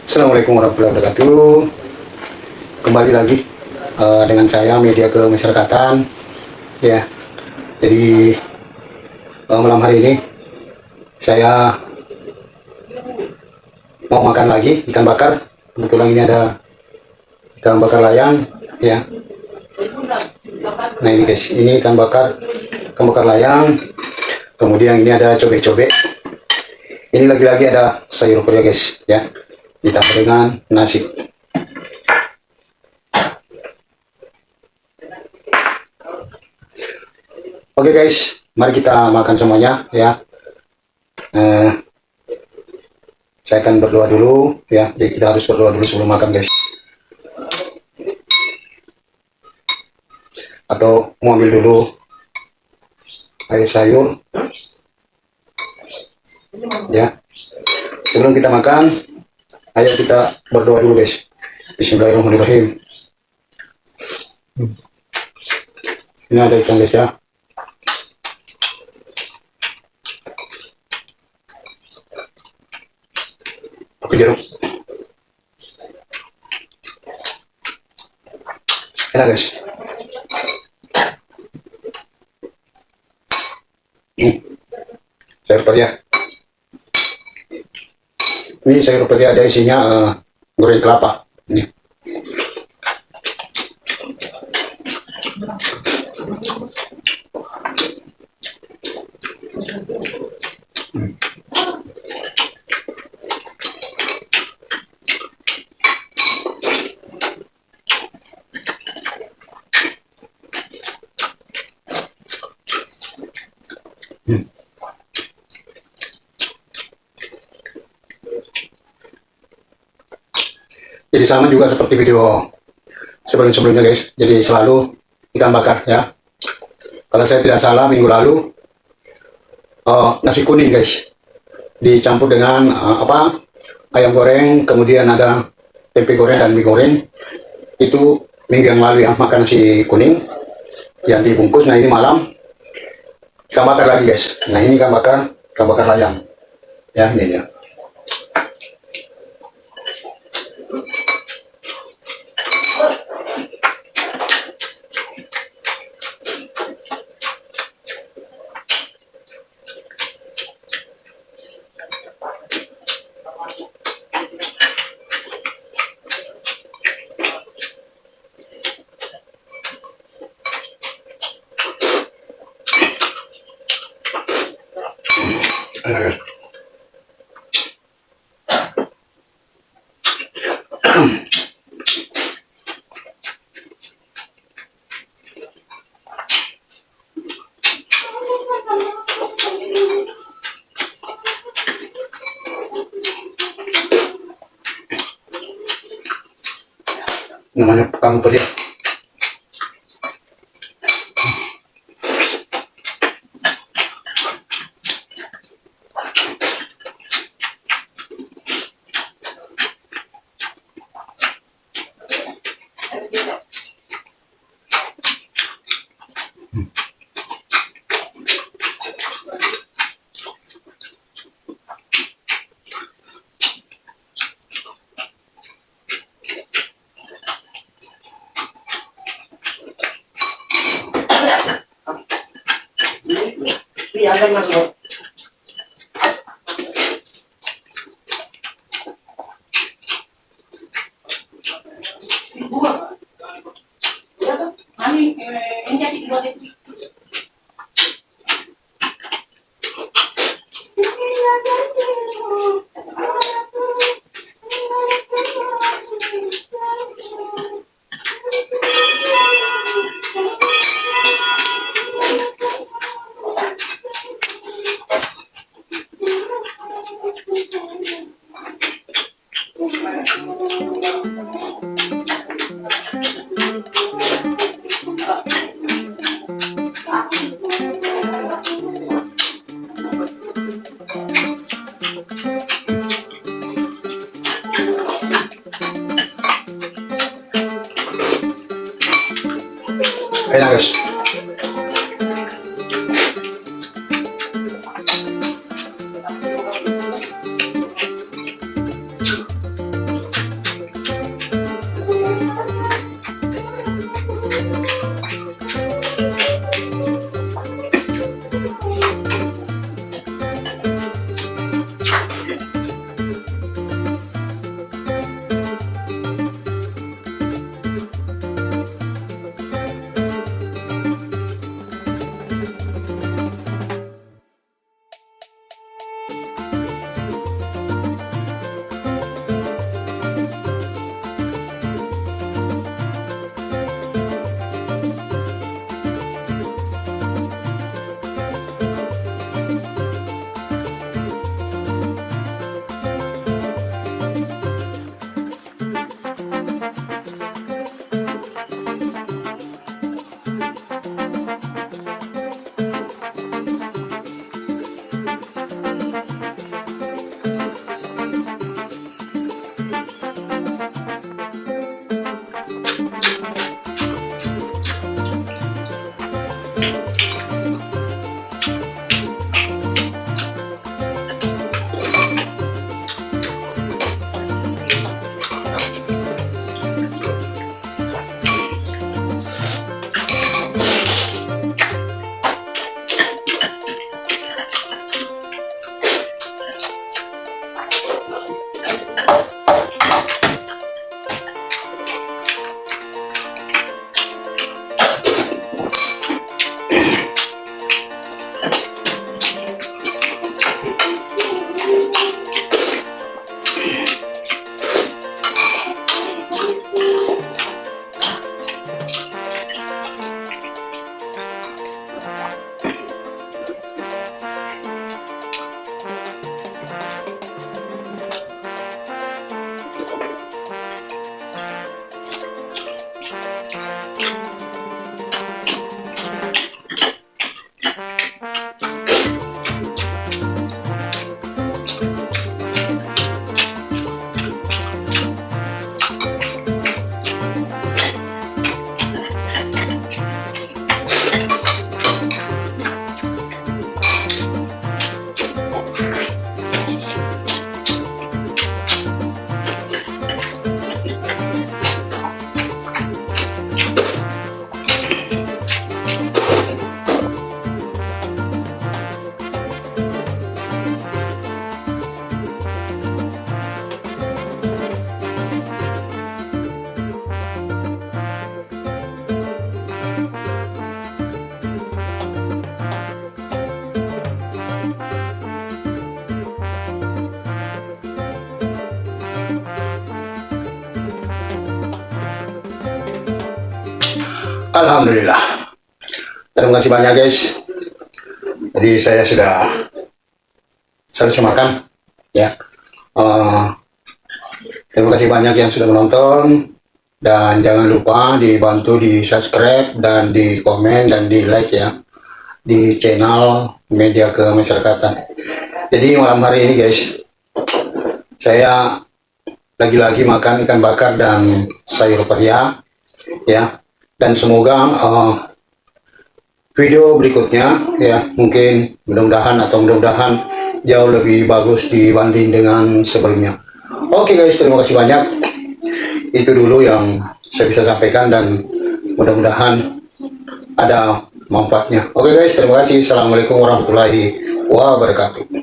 Assalamualaikum warahmatullahi wabarakatuh. Kembali lagi dengan saya media kemasyarakatan ya. Jadi malam hari ini saya mau makan lagi ikan bakar. Kebetulan ini ada ikan bakar layang ya. Nah ini guys, ini ikan bakar layang. Kemudian ini ada cobek-cobek. Ini lagi-lagi ada sayur purnya guys ya, ditambah dengan nasi. Oke guys, mari kita makan semuanya ya. Saya akan berdoa dulu ya, jadi kita harus berdoa dulu sebelum makan guys. Atau mau ambil dulu air sayur ya. Sebelum kita makan, ayo kita berdoa dulu guys. Bismillahirrahmanirrahim. Ini ada ikan guys ya. Pakai jeruk. Enak guys. Sayur padi ya. Ini sayur padi ada isinya goreng kelapa. Nih. Jadi sama juga seperti video sebelum-sebelumnya guys. Jadi selalu ikan bakar ya. Kalau saya tidak salah minggu lalu nasi kuning guys, dicampur dengan ayam goreng, kemudian ada tempe goreng dan mie goreng. Itu minggu yang lalu ya, makan nasi kuning yang dibungkus. Nah ini malam ikan bakar lagi guys. Nah ini ikan bakar layang ya, ini dia. Namanya kamu pedi. Akan masuk. Enak guys. Alhamdulillah. Terima kasih banyak guys. Jadi saya sudah selesai makan ya. Terima kasih banyak yang sudah menonton, dan jangan lupa dibantu di subscribe dan di komen dan di like ya di channel Media Kemasyarakatan. Jadi malam hari ini guys, saya lagi-lagi makan ikan bakar dan sayur pria ya, dan semoga video berikutnya ya mungkin mudah-mudahan jauh lebih bagus dibanding dengan sebelumnya. Oke guys, terima kasih banyak. Itu dulu yang saya bisa sampaikan dan mudah-mudahan ada manfaatnya. Oke guys, terima kasih. Assalamualaikum warahmatullahi wabarakatuh.